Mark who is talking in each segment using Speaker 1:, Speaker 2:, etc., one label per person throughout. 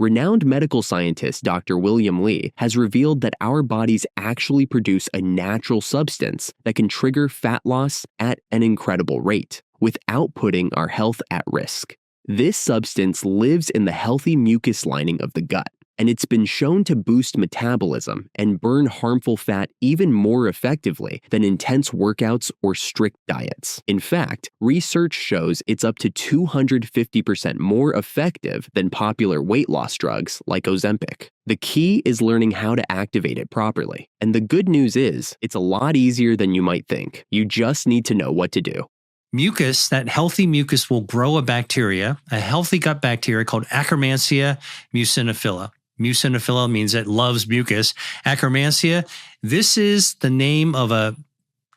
Speaker 1: Renowned medical scientist Dr. William Li has revealed that our bodies actually produce a natural substance that can trigger fat loss at an incredible rate, without putting our health at risk. This substance lives in the healthy mucus lining of the gut, and it's been shown to boost metabolism and burn harmful fat even more effectively than intense workouts or strict diets. In fact, research shows it's up to 250% more effective than popular weight loss drugs like Ozempic. The key is learning how to activate it properly. And the good news is, it's a lot easier than you might think. You just need to know what to do.
Speaker 2: Mucus, that healthy mucus will grow a bacteria, a healthy gut bacteria called Akkermansia muciniphila. Muciniphila means it loves mucus. Akkermansia, this is the name of a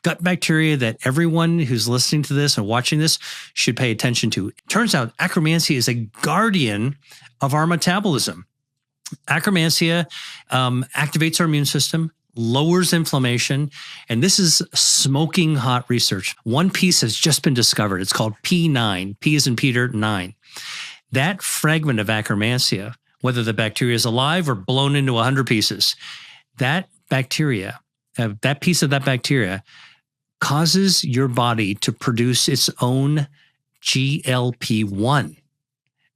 Speaker 2: gut bacteria that everyone who's listening to this and watching this should pay attention to. It turns out Akkermansia is a guardian of our metabolism. Akkermansia activates our immune system, lowers inflammation, and this is smoking hot research. One piece has just been discovered. It's called P9. P as in Peter, 9. That fragment of Akkermansia, whether the bacteria is alive or blown into 100 pieces, that bacteria, that piece of that bacteria causes your body to produce its own GLP-1,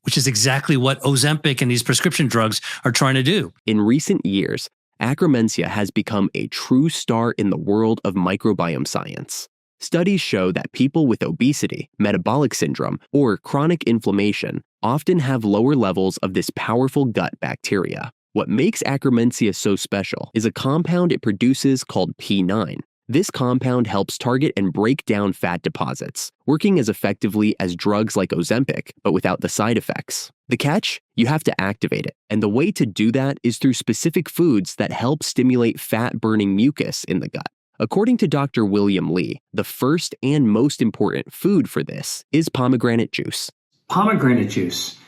Speaker 2: which is exactly what Ozempic and these prescription drugs are trying to do.
Speaker 1: In recent years, Akkermansia has become a true star in the world of microbiome science. Studies show that people with obesity, metabolic syndrome, or chronic inflammation often have lower levels of this powerful gut bacteria. What makes Akkermansia so special is a compound it produces called P9. This compound helps target and break down fat deposits, working as effectively as drugs like Ozempic, but without the side effects. The catch? You have to activate it, and the way to do that is through specific foods that help stimulate fat-burning mucus in the gut. According to Dr. William Li, the first and most important food for this is pomegranate juice.
Speaker 3: Pomegranate juice.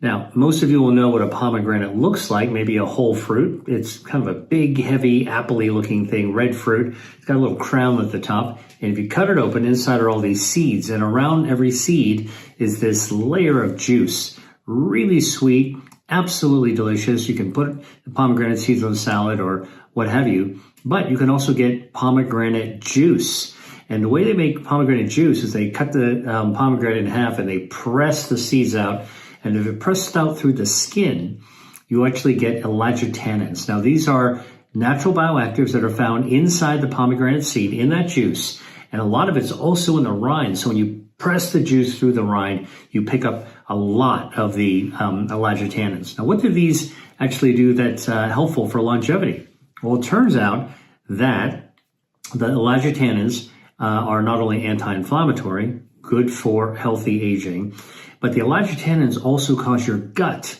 Speaker 3: Now, most of you will know what a pomegranate looks like, maybe a whole fruit. It's kind of a big, heavy, apple-y looking thing, red fruit. It's got a little crown at the top. And if you cut it open, inside are all these seeds. And around every seed is this layer of juice. Really sweet, absolutely delicious. You can put the pomegranate seeds on salad or what have you. But you can also get pomegranate juice. And the way they make pomegranate juice is they cut the pomegranate in half and they press the seeds out. And if it presses out through the skin, you actually get ellagitannins. Now, these are natural bioactives that are found inside the pomegranate seed, in that juice. And a lot of it's also in the rind. So when you press the juice through the rind, you pick up a lot of the ellagitannins. Now, what do these actually do that's helpful for longevity? Well, it turns out that the ellagitannins are not only anti-inflammatory, good for healthy aging, but the ellagitannins also cause your gut,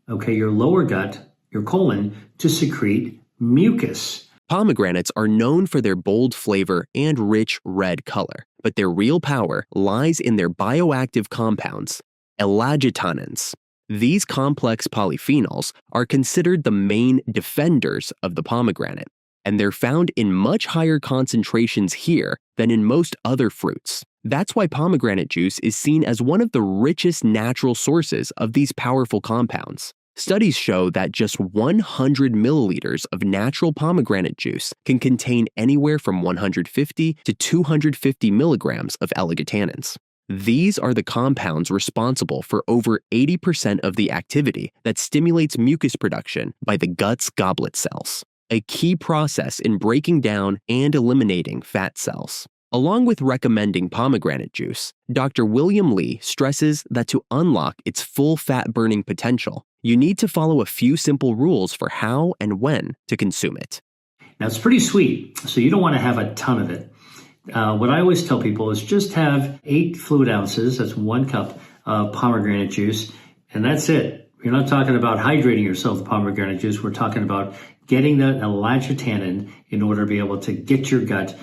Speaker 3: your lower gut, your colon, to secrete mucus.
Speaker 1: Pomegranates are known for their bold flavor and rich red color, but their real power lies in their bioactive compounds, ellagitannins. These complex polyphenols are considered the main defenders of the pomegranate, and they're found in much higher concentrations here than in most other fruits. That's why pomegranate juice is seen as one of the richest natural sources of these powerful compounds. Studies show that just 100 milliliters of natural pomegranate juice can contain anywhere from 150 to 250 milligrams of ellagitannins. These are the compounds responsible for over 80% of the activity that stimulates mucus production by the gut's goblet cells, a key process in breaking down and eliminating fat cells. Along with recommending pomegranate juice, Dr. William Li stresses that to unlock its full fat-burning potential, you need to follow a few simple rules for how and when to consume it.
Speaker 3: Now, it's pretty sweet, so you don't want to have a ton of it. What I always tell people is just have 8 fluid ounces, that's 1 cup of pomegranate juice, and that's it. You're not talking about hydrating yourself with pomegranate juice. We're talking about getting the ellagittannin in order to be able to get your gut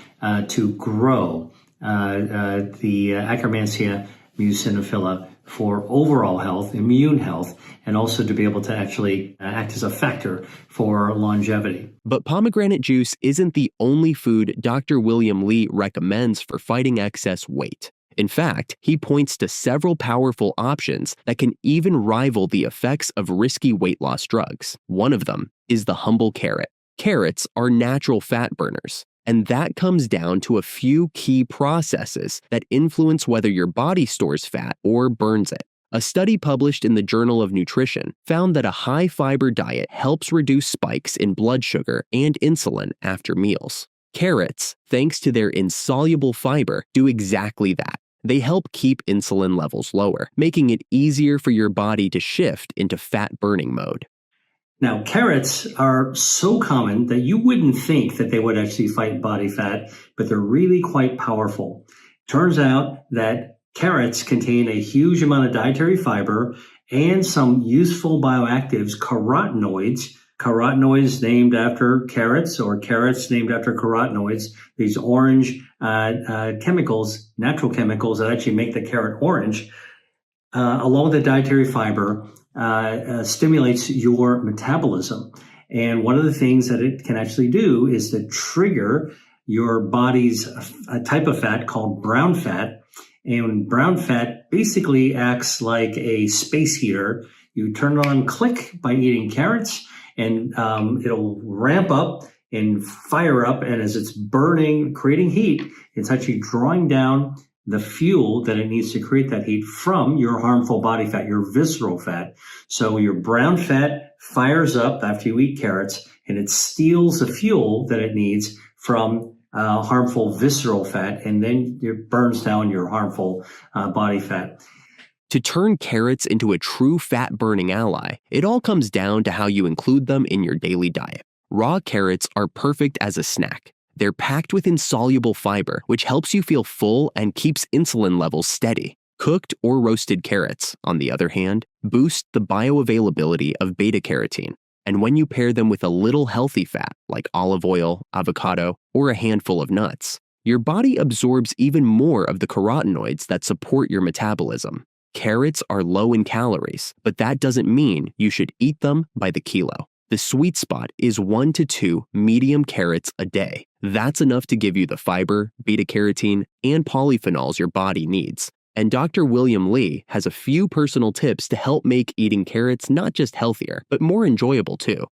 Speaker 3: to grow the Akkermansia muciniphila for overall health, immune health, and also to be able to actually act as a factor for longevity.
Speaker 1: But pomegranate juice isn't the only food Dr. William Li recommends for fighting excess weight. In fact, he points to several powerful options that can even rival the effects of risky weight loss drugs. One of them is the humble carrot. Carrots are natural fat burners, and that comes down to a few key processes that influence whether your body stores fat or burns it. A study published in the Journal of Nutrition found that a high-fiber diet helps reduce spikes in blood sugar and insulin after meals. Carrots, thanks to their insoluble fiber, do exactly that. They help keep insulin levels lower, making it easier for your body to shift into fat-burning mode.
Speaker 3: Now, carrots are so common that you wouldn't think that they would actually fight body fat, but they're really quite powerful. Turns out that carrots contain a huge amount of dietary fiber and some useful bioactives, carotenoids named after carrots or carrots named after carotenoids, these orange chemicals, natural chemicals that actually make the carrot orange, along with the dietary fiber, stimulates your metabolism. And one of the things that it can actually do is to trigger your body's a type of fat called brown fat. And brown fat basically acts like a space heater. You turn it on, click, by eating carrots, and it'll ramp up and fire up. And as it's burning, creating heat, it's actually drawing down the fuel that it needs to create that heat from your harmful body fat, your visceral fat. So your brown fat fires up after you eat carrots, and it steals the fuel that it needs from harmful visceral fat, and then it burns down your harmful body fat.
Speaker 1: To turn carrots into a true fat-burning ally, it all comes down to how you include them in your daily diet. Raw carrots are perfect as a snack. They're packed with insoluble fiber, which helps you feel full and keeps insulin levels steady. Cooked or roasted carrots, on the other hand, boost the bioavailability of beta-carotene. And when you pair them with a little healthy fat, like olive oil, avocado, or a handful of nuts, your body absorbs even more of the carotenoids that support your metabolism. Carrots are low in calories, but that doesn't mean you should eat them by the kilo. The sweet spot is 1 to 2 medium carrots a day. That's enough to give you the fiber, beta-carotene, and polyphenols your body needs. And Dr. William Li has a few personal tips to help make eating carrots not just healthier, but more enjoyable too.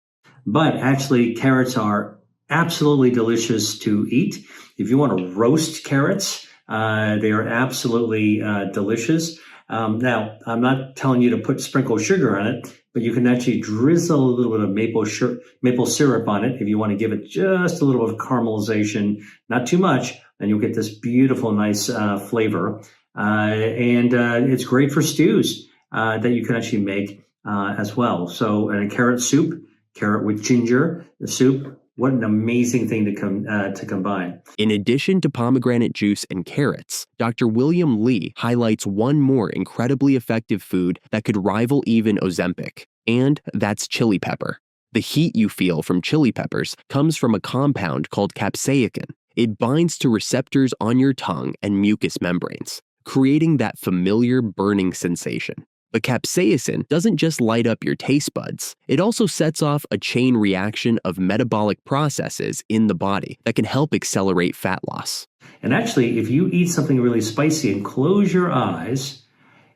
Speaker 3: But actually, carrots are absolutely delicious to eat. If you want to roast carrots, they are absolutely delicious. Now, I'm not telling you to sprinkle sugar on it, but you can actually drizzle a little bit of maple syrup on it if you want to give it just a little bit of caramelization, not too much, and you'll get this beautiful, nice flavor. And it's great for stews that you can actually make as well. So, and a carrot soup, carrot with ginger, the soup. What an amazing thing to combine.
Speaker 1: In addition to pomegranate juice and carrots, Dr. William Li highlights one more incredibly effective food that could rival even Ozempic, and that's chili pepper. The heat you feel from chili peppers comes from a compound called capsaicin. It binds to receptors on your tongue and mucous membranes, creating that familiar burning sensation. But capsaicin doesn't just light up your taste buds. It also sets off a chain reaction of metabolic processes in the body that can help accelerate fat loss.
Speaker 3: And actually, if you eat something really spicy and close your eyes,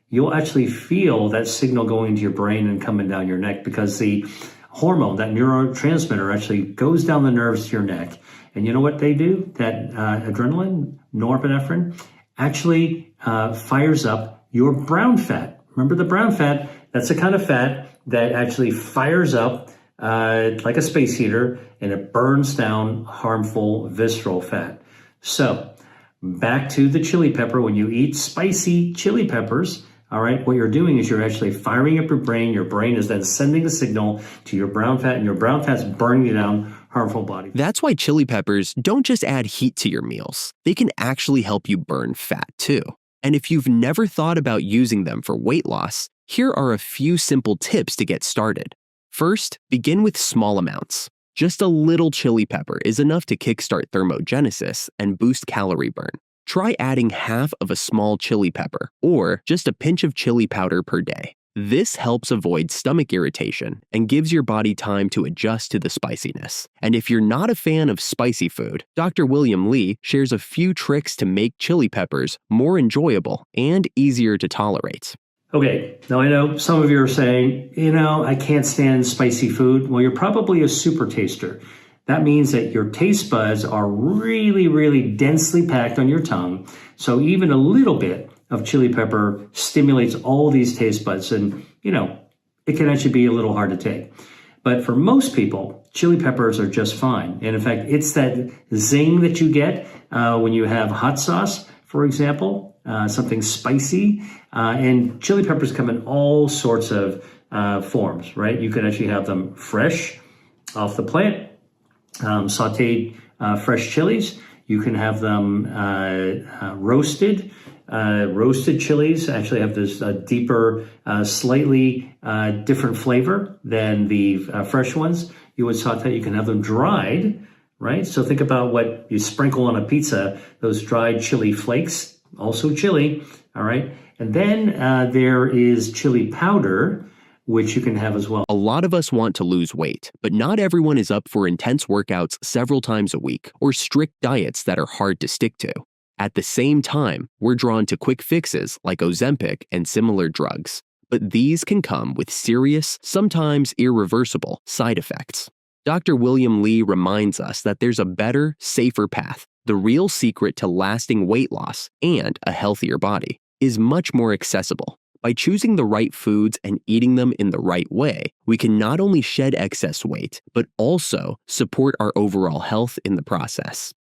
Speaker 3: you'll actually feel that signal going to your brain and coming down your neck, because the hormone, that neurotransmitter, actually goes down the nerves to your neck. And you know what they do? That adrenaline, norepinephrine, actually fires up your brown fat. Remember the brown fat? That's the kind of fat that actually fires up like a space heater, and it burns down harmful visceral fat. So back to the chili pepper. When you eat spicy chili peppers, all right, what you're doing is you're actually firing up your brain. Your brain is then sending a signal to your brown fat, and your brown fat's burning down harmful body.
Speaker 1: That's why chili peppers don't just add heat to your meals. They can actually help you burn fat too. And if you've never thought about using them for weight loss, here are a few simple tips to get started. First, begin with small amounts. Just a little chili pepper is enough to kickstart thermogenesis and boost calorie burn. Try adding half of a small chili pepper, or just a pinch of chili powder per day. This helps avoid stomach irritation and gives your body time to adjust to the spiciness. And if you're not a fan of spicy food, Dr. William Li shares a few tricks to make chili peppers more enjoyable and easier to tolerate.
Speaker 3: Okay, now I know some of you are saying, I can't stand spicy food. Well, you're probably a super taster. That means that your taste buds are really, really densely packed on your tongue. So even a little bit of chili pepper stimulates all these taste buds, and it can actually be a little hard to take. But for most people, chili peppers are just fine. And in fact, it's that zing that you get when you have hot sauce, for example, something spicy. And chili peppers come in all sorts of forms, right? You could actually have them fresh off the plant, sauteed fresh chilies. You can have them roasted. Roasted chilies actually have this deeper, slightly different flavor than the fresh ones. You would saute. You can have them dried, right? So think about what you sprinkle on a pizza, those dried chili flakes, also chili, all right? And then there is chili powder, which you can have as well.
Speaker 1: A lot of us want to lose weight, but not everyone is up for intense workouts several times a week or strict diets that are hard to stick to. At the same time, we're drawn to quick fixes like Ozempic and similar drugs, but these can come with serious, sometimes irreversible, side effects. Dr. William Li reminds us that there's a better, safer path. The real secret to lasting weight loss and a healthier body is much more accessible. By choosing the right foods and eating them in the right way, we can not only shed excess weight, but also support our overall health in the process.